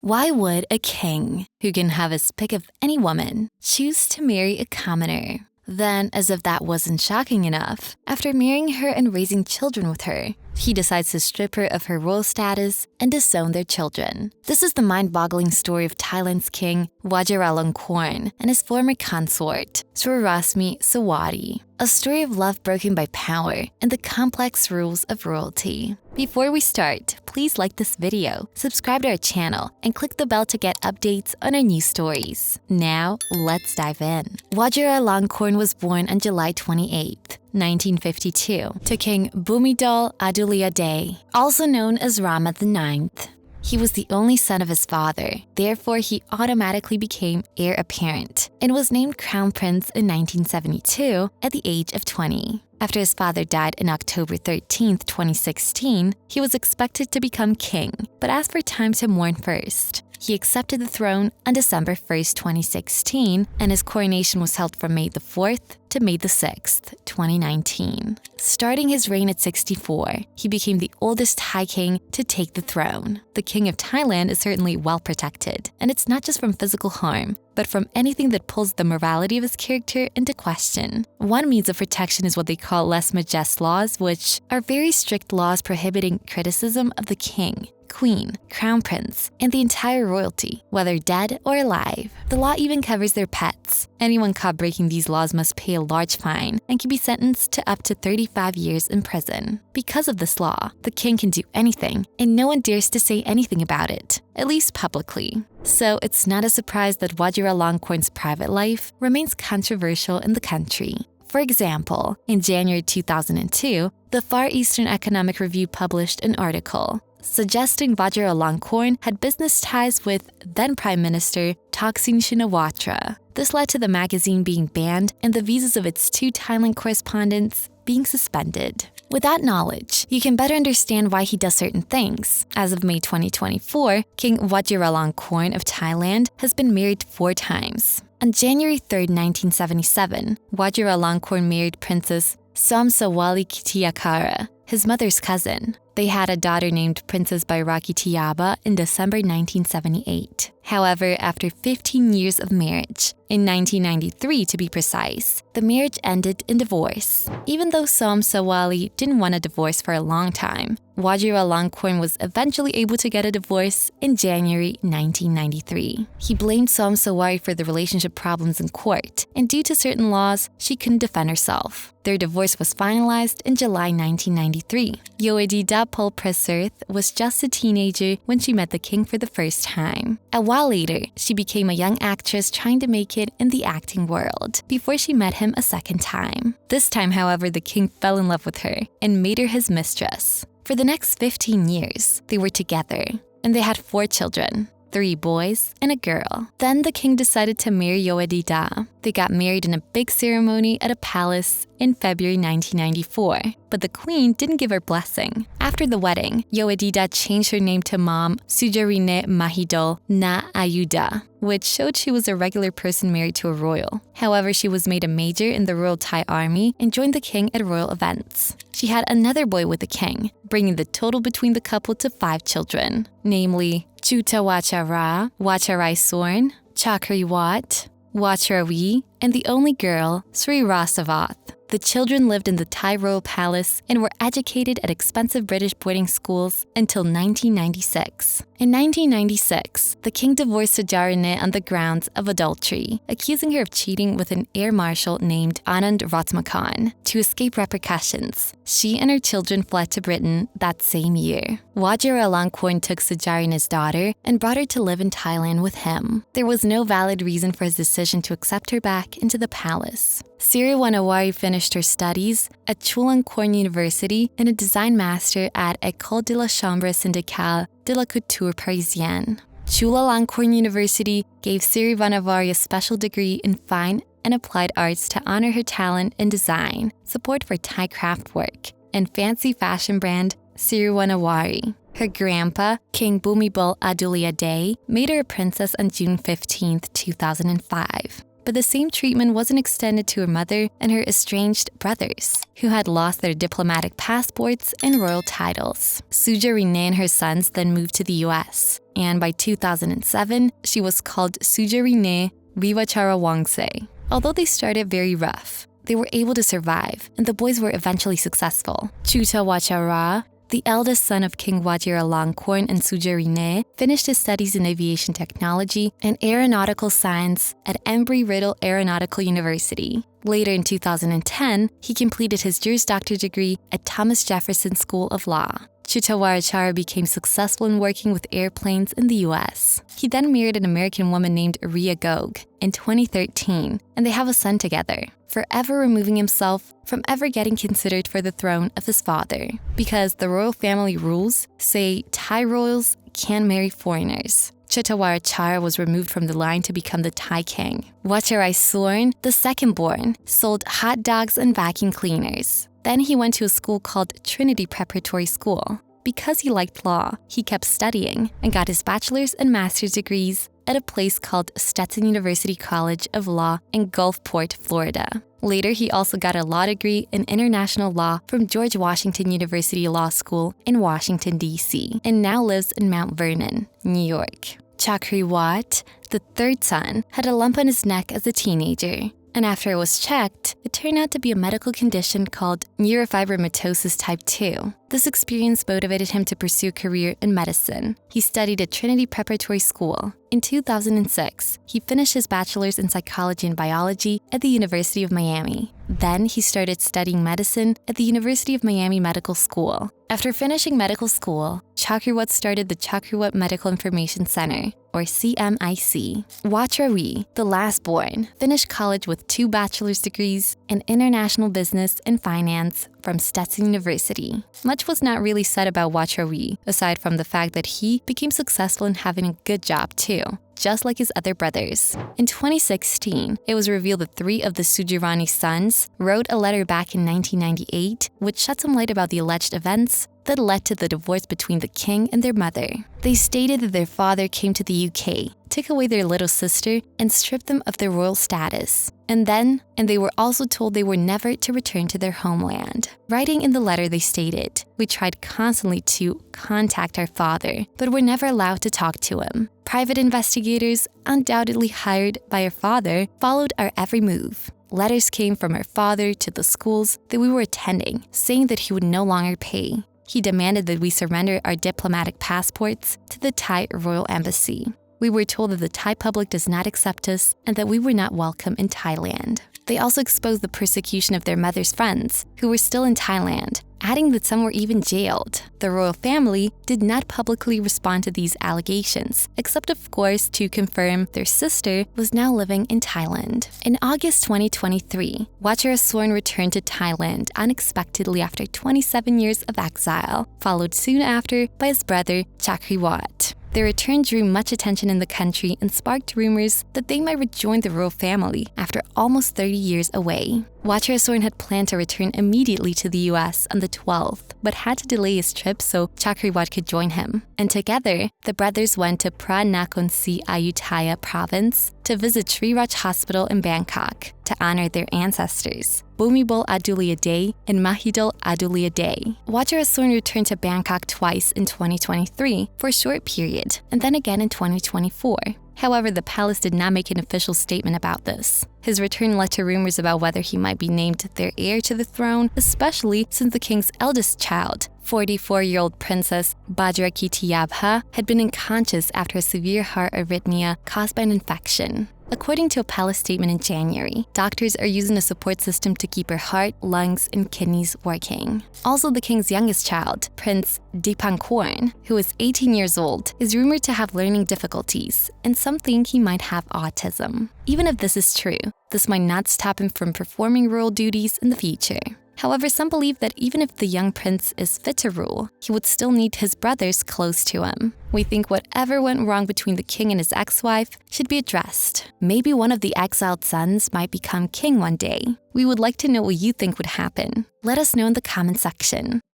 Why would a king, who can have his pick of any woman, choose to marry a commoner? Then, as if that wasn't shocking enough, after marrying her and raising children with her, he decides to strip her of her royal status and disown their children. This is the mind-boggling story of Thailand's king, Vajiralongkorn, and his former consort, Srirasmi Sawadi. A story of love broken by power and the complex rules of royalty. Before we start, please like this video, subscribe to our channel, and click the bell to get updates on our new stories. Now, let's dive in. Vajiralongkorn was born on July 28, 1952, to King Bhumibol Adulyadej, also known as Rama IX. He was the only son of his father, therefore he automatically became heir apparent and was named Crown Prince in 1972 at the age of 20. After his father died on October 13, 2016, he was expected to become king, but asked for time to mourn first. He accepted the throne on December 1, 2016, and his coronation was held from May 4th to May 6, 2019. Starting his reign at 64, he became the oldest Thai king to take the throne. The King of Thailand is certainly well protected, and it's not just from physical harm, but from anything that pulls the morality of his character into question. One means of protection is what they call lèse majesté laws, which are very strict laws prohibiting criticism of the king, queen, crown prince, and the entire royalty, whether dead or alive. The law even covers their pets. Anyone caught breaking these laws must pay a large fine and can be sentenced to up to 35 years in prison. Because of this law, the king can do anything, and no one dares to say anything about it, at least publicly. So it's not a surprise that Vajiralongkorn's private life remains controversial in the country. For example, in January 2002, the Far Eastern Economic Review published an article suggesting Vajiralongkorn had business ties with then Prime Minister Thaksin Shinawatra. This led to the magazine being banned and the visas of its two Thailand correspondents being suspended. With that knowledge, you can better understand why he does certain things. As of May 2024, King Vajiralongkorn of Thailand has been married 4 times. On January 3, 1977, Vajiralongkorn married Princess Somsawali Kitiakara, his mother's cousin. They had a daughter named Princess Bairaki Tiyaba in December 1978. However, after 15 years of marriage, in 1993 to be precise, the marriage ended in divorce. Even though Somsawali didn't want a divorce for a long time, Vajiralongkorn was eventually able to get a divorce in January 1993. He blamed Somsawali for the relationship problems in court, and due to certain laws, she couldn't defend herself. Their divorce was finalized in July 1993. Yowedida Pulprasirth was just a teenager when she met the king for the first time. A while later, she became a young actress trying to make it in the acting world before she met him a second time. This time, however, the king fell in love with her and made her his mistress. For the next 15 years, they were together, and they had 4 children. 3 boys and a girl. Then the king decided to marry Yowedida. They got married in a big ceremony at a palace in February 1994, but the queen didn't give her blessing. After the wedding, Yowedida changed her name to Mom Sujarine Mahidol Na Ayuda, which showed she was a regular person married to a royal. However, she was made a major in the Royal Thai Army and joined the king at royal events. She had another boy with the king, bringing the total between the couple to 5 children, namely Chuta Wachara, Wacharai Sorn, Chakri Wat, Wacharawi, and the only girl, Sri Rasavath. The children lived in the Thai royal palace and were educated at expensive British boarding schools until 1996. In 1996, the king divorced Sujarine on the grounds of adultery, accusing her of cheating with an air marshal named Anand Ratmakhan. To escape repercussions, she and her children fled to Britain that same year. Vajiralongkorn took Sujarine's daughter and brought her to live in Thailand with him. There was no valid reason for his decision to accept her back into the palace. Siriwanawari finished her studies at Chulalongkorn University and a design master at École de la Chambre syndicale de la couture parisienne. Chulalongkorn University gave Siriwanawari a special degree in fine and applied arts to honor her talent in design, support for Thai craft work, and fancy fashion brand Siriwanawari. Her grandpa, King Bhumibol Adulyadej, made her a princess on June 15, 2005. but the same treatment wasn't extended to her mother and her estranged brothers, who had lost their diplomatic passports and royal titles. Suja and her sons then moved to the US, and by 2007, she was called Suja Vajiralongkorn. Although they started very rough, they were able to survive, and the boys were eventually successful. Vajira, the eldest son of King Vajiralongkorn and Suja, finished his studies in aviation technology and aeronautical science at Embry-Riddle Aeronautical University. Later in 2010, he completed his Juris Doctor degree at Thomas Jefferson School of Law. Chutawara became successful in working with airplanes in the US. He then married an American woman named Ria Gog in 2013, and they have a son together, forever removing himself from ever getting considered for the throne of his father, because the royal family rules say Thai royals can't marry foreigners. Chutawara was removed from the line to become the Thai king. Vajiralongkorn, the second-born, sold hot dogs and vacuum cleaners. Then he went to a school called Trinity Preparatory School. Because he liked law, he kept studying and got his bachelor's and master's degrees at a place called Stetson University College of Law in Gulfport, Florida. Later, he also got a law degree in international law from George Washington University Law School in Washington, D.C., and now lives in Mount Vernon, New York. Chakrawarti, the third son, had a lump on his neck as a teenager. And after it was checked, it turned out to be a medical condition called neurofibromatosis type 2. This experience motivated him to pursue a career in medicine. He studied at Trinity Preparatory School. In 2006, he finished his bachelor's in psychology and biology at the University of Miami. Then he started studying medicine at the University of Miami Medical School. After finishing medical school, Chakrawarti started the Chakrawarti Medical Information Center, or CMIC. Vajiralongkorn, the last born, finished college with 2 bachelor's degrees in international business and finance from Stetson University. Much was not really said about Vajiralongkorn, aside from the fact that he became successful in having a good job too, just like his other brothers. In 2016, it was revealed that 3 of the Sujirani sons wrote a letter back in 1998, which shed some light about the alleged events that led to the divorce between the king and their mother. They stated that their father came to the UK, took away their little sister, and stripped them of their royal status. And they were also told they were never to return to their homeland. Writing in the letter, they stated, "We tried constantly to contact our father, but were never allowed to talk to him. Private investigators, undoubtedly hired by our father, followed our every move. Letters came from our father to the schools that we were attending, saying that he would no longer pay. He demanded that we surrender our diplomatic passports to the Thai Royal Embassy. We were told that the Thai public does not accept us and that we were not welcome in Thailand." They also exposed the persecution of their mother's friends, who were still in Thailand, adding that some were even jailed. The royal family did not publicly respond to these allegations, except of course to confirm their sister was now living in Thailand. In August 2023, Vajiralongkorn returned to Thailand unexpectedly after 27 years of exile, followed soon after by his brother Chakrawarti. Their return drew much attention in the country and sparked rumors that they might rejoin the royal family after almost 30 years away. Vajiralongkorn had planned to return immediately to the US on the 12th, but had to delay his trip so Chakrawarti could join him. And together, the brothers went to Pranakonsi Ayutthaya province to visit Sri Raj Hospital in Bangkok to honor their ancestors, Bhumibol Adulyadej and Mahidol Adulyadej. Vajiralongkorn returned to Bangkok twice in 2023 for a short period, and then again in 2024. However, the palace did not make an official statement about this. His return led to rumors about whether he might be named their heir to the throne, especially since the king's eldest child, 44-year-old Princess Bajrakitiyabha, had been unconscious after a severe heart arrhythmia caused by an infection. According to a palace statement in January, doctors are using a support system to keep her heart, lungs, and kidneys working. Also, the king's youngest child, Prince Disowned, who is 18 years old, is rumored to have learning difficulties, and some think he might have autism. Even if this is true, this might not stop him from performing royal duties in the future. However, some believe that even if the young prince is fit to rule, he would still need his brothers close to him. We think whatever went wrong between the king and his ex-wife should be addressed. Maybe one of the exiled sons might become king one day. We would like to know what you think would happen. Let us know in the comment section.